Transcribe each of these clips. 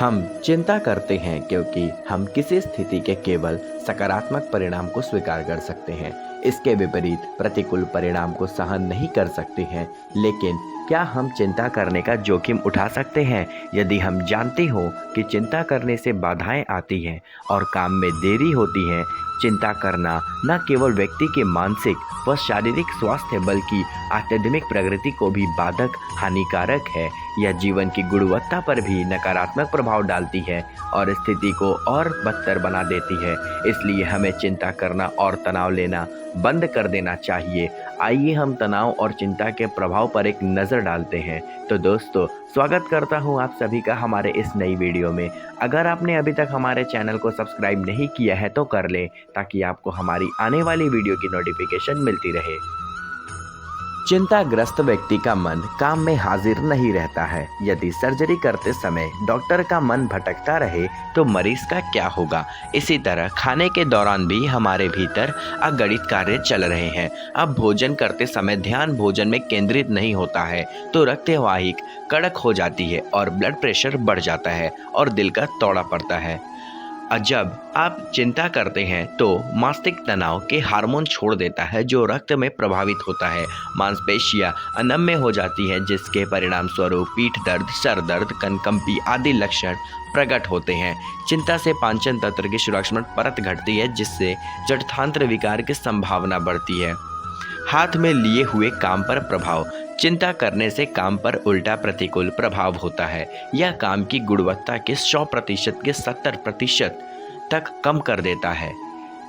हम चिंता करते हैं क्योंकि हम किसी स्थिति के केवल सकारात्मक परिणाम को स्वीकार कर सकते हैं। इसके विपरीत प्रतिकूल परिणाम को सहन नहीं कर सकते हैं। लेकिन क्या हम चिंता करने का जोखिम उठा सकते हैं? यदि हम जानते हो कि चिंता करने से बाधाएं आती हैं और काम में देरी होती है, चिंता करना न केवल व्यक्ति के मानसिक व शारीरिक स्वास्थ्य बल्कि आध्यात्मिक प्रगति को भी बाधक हानिकारक है। यह जीवन की गुणवत्ता पर भी नकारात्मक प्रभाव डालती है और स्थिति को और बदतर बना देती है। इसलिए हमें चिंता करना और तनाव लेना बंद कर देना चाहिए। आइए हम तनाव और चिंता के प्रभाव पर एक नज़र डालते हैं। तो दोस्तों, स्वागत करता हूं आप सभी का हमारे इस नई वीडियो में। अगर आपने अभी तक हमारे चैनल को सब्सक्राइब नहीं किया है तो कर लें, ताकि आपको हमारी आने वाली वीडियो की नोटिफिकेशन मिलती रहे। चिंताग्रस्त व्यक्ति का मन काम में हाजिर नहीं रहता है। यदि सर्जरी करते समय डॉक्टर का मन भटकता रहे तो मरीज का क्या होगा? इसी तरह खाने के दौरान भी हमारे भीतर अगणित कार्य चल रहे हैं। अब भोजन करते समय ध्यान भोजन में केंद्रित नहीं होता है तो रक्तवाहिक कड़क हो जाती है और ब्लड प्रेशर बढ़ जाता है और दिल का दौरा पड़ता है। जब आप चिंता करते हैं तो मस्तिष्क तनाव के हार्मोन छोड़ देता है जो रक्त में प्रभावित होता है। मांसपेशियां अनम्य हो जाती हैं, जिसके परिणाम स्वरूप पीठ दर्द, सर दर्द, कनकंपी आदि लक्षण प्रकट होते हैं। चिंता से पाचन तंत्र की सुरक्षात्मक परत घटती है, जिससे जठरांत्र विकार की संभावना बढ़ती है। हाथ में लिए हुए काम पर प्रभाव। चिंता करने से काम पर उल्टा प्रतिकूल प्रभाव होता है। यह काम की गुणवत्ता के 100% के 70% तक कम कर देता है।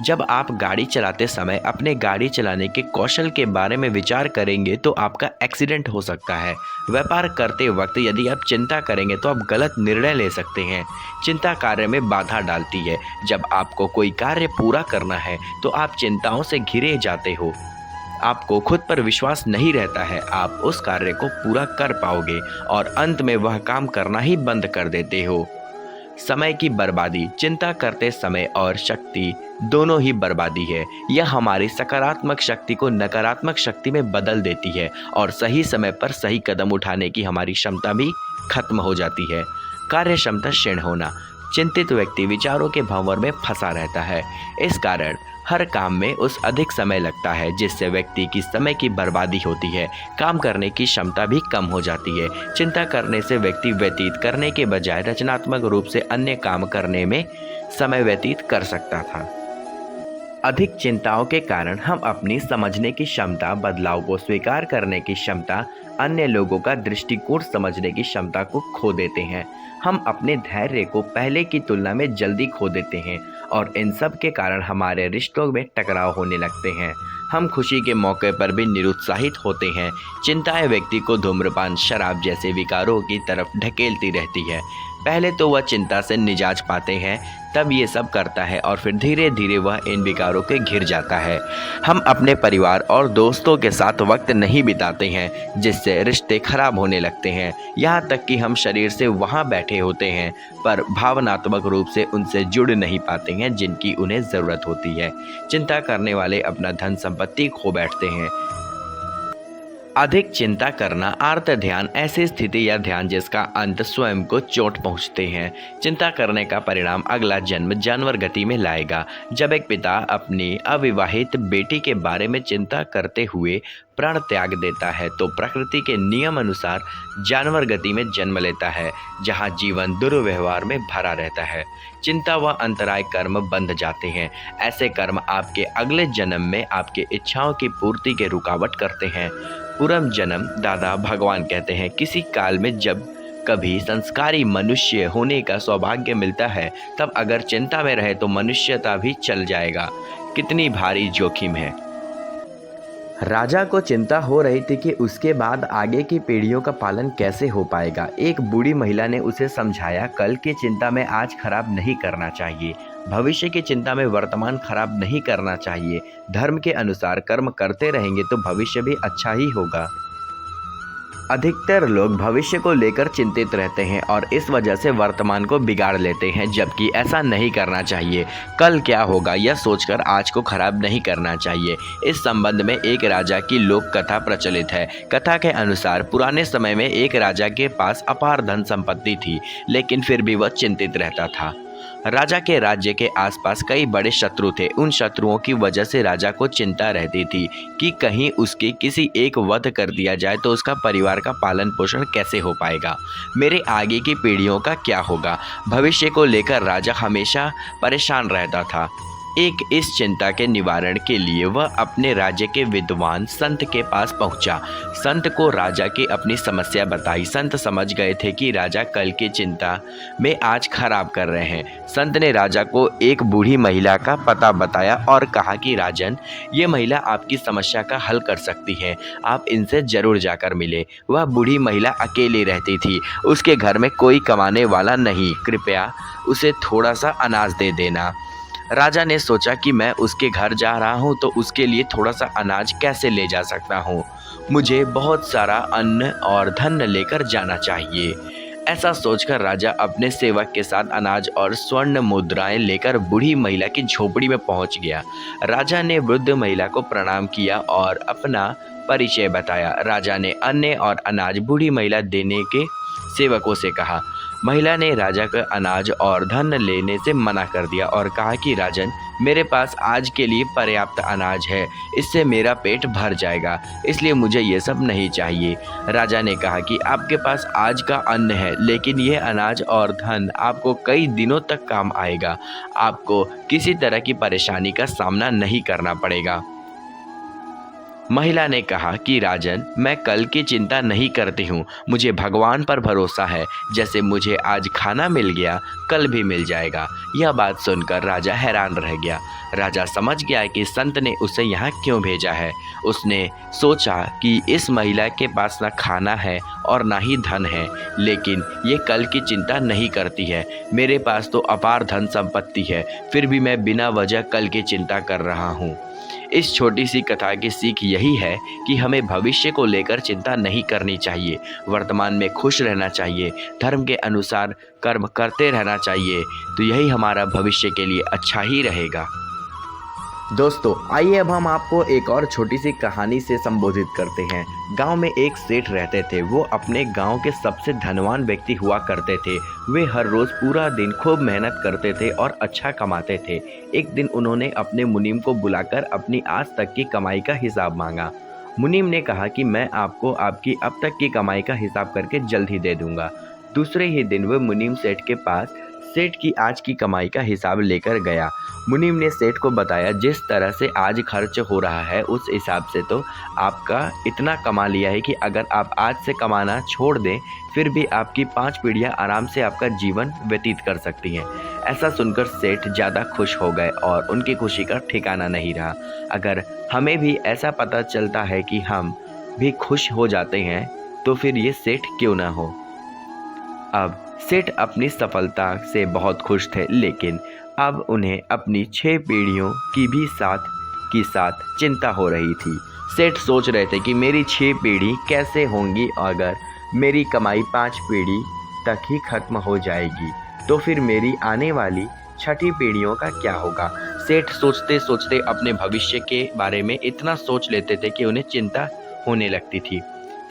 जब आप गाड़ी चलाते समय अपने गाड़ी चलाने के कौशल के बारे में विचार करेंगे तो आपका एक्सीडेंट हो सकता है। व्यापार करते वक्त यदि आप चिंता करेंगे तो आप गलत निर्णय ले सकते हैं। चिंता कार्य में बाधा डालती है। जब आपको कोई कार्य पूरा करना है तो आप चिंताओं से घिरे जाते हो। आपको खुद पर विश्वास नहीं रहता है। आप उस कार्य को पूरा कर पाओगे और अंत में वह काम करना ही बंद कर देते हो। समय की बर्बादी। चिंता करते समय और शक्ति दोनों ही बर्बादी है। यह हमारी सकारात्मक शक्ति को नकारात्मक शक्ति में बदल देती है और सही समय पर सही कदम उठाने की हमारी क्षमता भी खत्म हो जाती है। कार्य क्षमता क्षीण होना। चिंतित व्यक्ति विचारों के भंवर में फंसा रहता है। इस कारण हर काम में उस अधिक समय लगता है, जिससे व्यक्ति की समय की बर्बादी होती है। काम करने की क्षमता भी कम हो जाती है। चिंता करने से व्यक्ति व्यतीत करने के बजाय रचनात्मक रूप से अन्य काम करने में समय व्यतीत कर सकता था। अधिक चिंताओं के कारण हम अपनी समझने की क्षमता, बदलाव को स्वीकार करने की क्षमता, अन्य लोगों का दृष्टिकोण समझने की क्षमता को खो देते हैं। हम अपने धैर्य को पहले की तुलना में जल्दी खो देते हैं और इन सब के कारण हमारे रिश्तों में टकराव होने लगते हैं। हम खुशी के मौके पर भी निरुत्साहित होते हैं। चिंताएं व्यक्ति को धूम्रपान, शराब जैसे विकारों की तरफ ढकेलती रहती है। पहले तो वह चिंता से निजात पाते हैं, तब ये सब करता है और फिर धीरे धीरे वह इन विकारों के घिर जाता है। हम अपने परिवार और दोस्तों के साथ वक्त नहीं बिताते हैं, जिससे रिश्ते खराब होने लगते हैं। यहाँ तक कि हम शरीर से वहाँ बैठे होते हैं पर भावनात्मक रूप से उनसे जुड़ नहीं पाते हैं जिनकी उन्हें ज़रूरत होती है। चिंता करने वाले अपना धन संपत्ति खो बैठते हैं। अधिक चिंता करना आर्त ध्यान। ऐसी स्थिति या ध्यान जिसका अंत स्वयं को चोट पहुंचते हैं। चिंता करने का परिणाम अगला जन्म जानवर गति में लाएगा। जब एक पिता अपनी अविवाहित बेटी के बारे में चिंता करते हुए प्राण त्याग देता है तो प्रकृति के नियम अनुसार जानवर गति में जन्म लेता है, जहां जीवन दुर्व्यवहार में भरा रहता है। चिंता व अंतराय कर्म बंध जाते हैं। ऐसे कर्म आपके अगले जन्म में आपके इच्छाओं की पूर्ति के रुकावट करते हैं। पूर्व जन्म। दादा भगवान कहते हैं, किसी काल में जब कभी संस्कारी मनुष्य होने का सौभाग्य मिलता है, तब अगर चिंता में रहे तो मनुष्यता भी चल जाएगा। कितनी भारी जोखिम है। राजा को चिंता हो रही थी कि उसके बाद आगे की पीढ़ियों का पालन कैसे हो पाएगा। एक बूढ़ी महिला ने उसे समझाया, कल की चिंता में आज खराब नहीं करना चाहिए, भविष्य की चिंता में वर्तमान खराब नहीं करना चाहिए। धर्म के अनुसार कर्म करते रहेंगे तो भविष्य भी अच्छा ही होगा। अधिकतर लोग भविष्य को लेकर चिंतित रहते हैं और इस वजह से वर्तमान को बिगाड़ लेते हैं, जबकि ऐसा नहीं करना चाहिए। कल क्या होगा यह सोचकर आज को खराब नहीं करना चाहिए। इस संबंध में एक राजा की लोक कथा प्रचलित है। कथा के अनुसार पुराने समय में एक राजा के पास अपार धन संपत्ति थी, लेकिन फिर भी वह चिंतित रहता था। राजा के राज्य के आसपास कई बड़े शत्रु थे। उन शत्रुओं की वजह से राजा को चिंता रहती थी कि कहीं उसके किसी एक वध कर दिया जाए तो उसका परिवार का पालन पोषण कैसे हो पाएगा, मेरे आगे की पीढ़ियों का क्या होगा। भविष्य को लेकर राजा हमेशा परेशान रहता था। एक इस चिंता के निवारण के लिए वह अपने राज्य के विद्वान संत के पास पहुंचा। संत को राजा की अपनी समस्या बताई। संत समझ गए थे कि राजा कल की चिंता में आज खराब कर रहे हैं। संत ने राजा को एक बूढ़ी महिला का पता बताया और कहा कि राजन, ये महिला आपकी समस्या का हल कर सकती है, आप इनसे जरूर जाकर मिले। वह बूढ़ी महिला अकेली रहती थी, उसके घर में कोई कमाने वाला नहीं, कृपया उसे थोड़ा सा अनाज दे देना। राजा ने सोचा कि मैं उसके घर जा रहा हूँ तो उसके लिए थोड़ा सा अनाज कैसे ले जा सकता हूँ, मुझे बहुत सारा अन्न और धन लेकर जाना चाहिए। ऐसा सोचकर राजा अपने सेवक के साथ अनाज और स्वर्ण मुद्राएं लेकर बूढ़ी महिला की झोपड़ी में पहुंच गया। राजा ने वृद्ध महिला को प्रणाम किया और अपना परिचय बताया। राजा ने अन्न और अनाज बूढ़ी महिला देने के सेवकों से कहा। महिला ने राजा का अनाज और धन लेने से मना कर दिया और कहा कि राजन, मेरे पास आज के लिए पर्याप्त अनाज है, इससे मेरा पेट भर जाएगा, इसलिए मुझे ये सब नहीं चाहिए। राजा ने कहा कि आपके पास आज का अन्न है, लेकिन यह अनाज और धन आपको कई दिनों तक काम आएगा, आपको किसी तरह की परेशानी का सामना नहीं करना पड़ेगा। महिला ने कहा कि राजन, मैं कल की चिंता नहीं करती हूँ, मुझे भगवान पर भरोसा है, जैसे मुझे आज खाना मिल गया कल भी मिल जाएगा। यह बात सुनकर राजा हैरान रह गया। राजा समझ गया कि संत ने उसे यहाँ क्यों भेजा है। उसने सोचा कि इस महिला के पास ना खाना है और ना ही धन है, लेकिन ये कल की चिंता नहीं करती है। मेरे पास तो अपार धन संपत्ति है, फिर भी मैं बिना वजह कल की चिंता कर रहा हूँ। इस छोटी सी कथा की सीख यही है कि हमें भविष्य को लेकर चिंता नहीं करनी चाहिए, वर्तमान में खुश रहना चाहिए, धर्म के अनुसार कर्म करते रहना चाहिए, तो यही हमारा भविष्य के लिए अच्छा ही रहेगा। दोस्तों, आइए अब हम आपको एक और छोटी सी कहानी से संबोधित करते हैं। गांव में एक सेठ रहते थे। वो अपने गांव के सबसे धनवान व्यक्ति हुआ करते थे। वे हर रोज़ पूरा दिन खूब मेहनत करते थे और अच्छा कमाते थे। एक दिन उन्होंने अपने मुनीम को बुलाकर अपनी आज तक की कमाई का हिसाब मांगा। मुनीम ने कहा कि मैं आपको आपकी अब तक की कमाई का हिसाब करके जल्द ही दे दूंगा। दूसरे ही दिन वह मुनीम सेठ के पास सेठ की आज की कमाई का हिसाब लेकर गया। मुनीम ने सेठ को बताया, जिस तरह से आज खर्च हो रहा है उस हिसाब से तो आपका इतना कमा लिया है कि अगर आप आज से कमाना छोड़ दें फिर भी आपकी 5 पीढ़ियां आराम से आपका जीवन व्यतीत कर सकती हैं। ऐसा सुनकर सेठ ज़्यादा खुश हो गए और उनकी खुशी का ठिकाना नहीं रहा। अगर हमें भी ऐसा पता चलता है कि हम भी खुश हो जाते हैं तो फिर ये सेठ क्यों ना हो। अब सेठ अपनी सफलता से बहुत खुश थे, लेकिन अब उन्हें अपनी 6 पीढ़ियों की भी साथ चिंता हो रही थी। सेठ सोच रहे थे कि मेरी 6 पीढ़ी कैसे होंगी, अगर मेरी कमाई 5 पीढ़ी तक ही खत्म हो जाएगी तो फिर मेरी आने वाली 6ठी पीढ़ियों का क्या होगा। सेठ सोचते सोचते अपने भविष्य के बारे में इतना सोच लेते थे कि उन्हें चिंता होने लगती थी।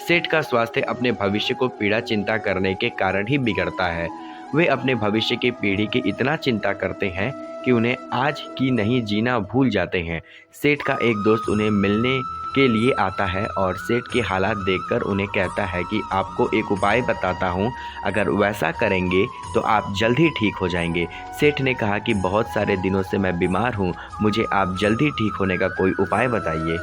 सेठ का स्वास्थ्य अपने भविष्य को पीड़ा चिंता करने के कारण ही बिगड़ता है। वे अपने भविष्य की पीढ़ी की इतना चिंता करते हैं कि उन्हें आज की नहीं जीना भूल जाते हैं। सेठ का एक दोस्त उन्हें मिलने के लिए आता है और सेठ के हालात देखकर उन्हें कहता है कि आपको एक उपाय बताता हूँ, अगर वैसा करेंगे तो आप जल्द ही ठीक हो जाएंगे। सेठ ने कहा कि बहुत सारे दिनों से मैं बीमार हूँ, मुझे आप जल्द ही ठीक होने का कोई उपाय बताइए।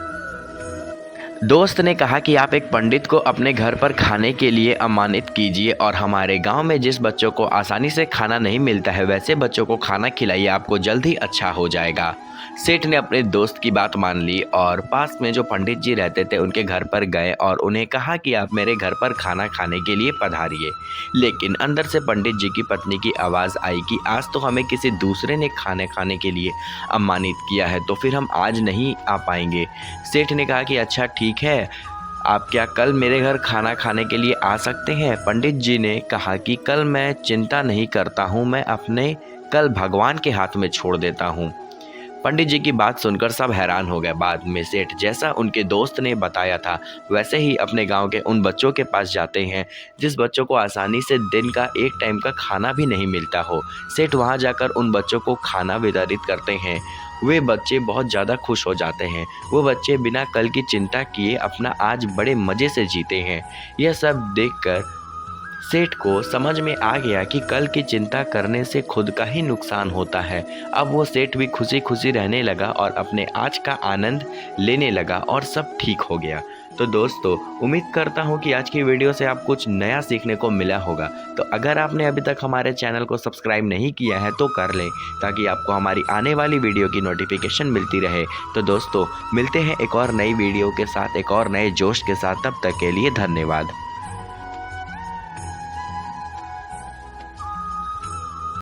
दोस्त ने कहा कि आप एक पंडित को अपने घर पर खाने के लिए आमंत्रित कीजिए और हमारे गांव में जिस बच्चों को आसानी से खाना नहीं मिलता है वैसे बच्चों को खाना खिलाइए, आपको जल्द ही अच्छा हो जाएगा। सेठ ने अपने दोस्त की बात मान ली और पास में जो पंडित जी रहते थे उनके घर पर गए और उन्हें कहा कि आप मेरे घर पर खाना खाने के लिए पधारिए। लेकिन अंदर से पंडित जी की पत्नी की आवाज़ आई कि आज तो हमें किसी दूसरे ने खाने के लिए आमंत्रित किया है, तो फिर हम आज नहीं आ पाएंगे। सेठ ने कहा कि अच्छा ठीक है, आप क्या कल मेरे घर खाना खाने के लिए आ सकते हैं? पंडित जी ने कहा कि कल मैं चिंता नहीं करता हूँ, मैं अपने कल भगवान के हाथ में छोड़ देता हूँ। पंडित जी की बात सुनकर सब हैरान हो गए। बाद में सेठ जैसा उनके दोस्त ने बताया था वैसे ही अपने गांव के उन बच्चों के पास जाते हैं जिस बच्चों को आसानी से दिन का एक टाइम का खाना भी नहीं मिलता हो। सेठ वहां जाकर उन बच्चों को खाना वितरित करते हैं। वे बच्चे बहुत ज़्यादा खुश हो जाते हैं। वो बच्चे बिना कल की चिंता किए अपना आज बड़े मज़े से जीते हैं। यह सब देखकर सेठ को समझ में आ गया कि कल की चिंता करने से खुद का ही नुकसान होता है। अब वो सेठ भी खुशी खुशी रहने लगा और अपने आज का आनंद लेने लगा और सब ठीक हो गया। तो दोस्तों, उम्मीद करता हूँ कि आज की वीडियो से आप कुछ नया सीखने को मिला होगा। तो अगर आपने अभी तक हमारे चैनल को सब्सक्राइब नहीं किया है तो कर लें, ताकि आपको हमारी आने वाली वीडियो की नोटिफिकेशन मिलती रहे। तो दोस्तों, मिलते हैं एक और नई वीडियो के साथ, एक और नए जोश के साथ। तब तक के लिए धन्यवाद।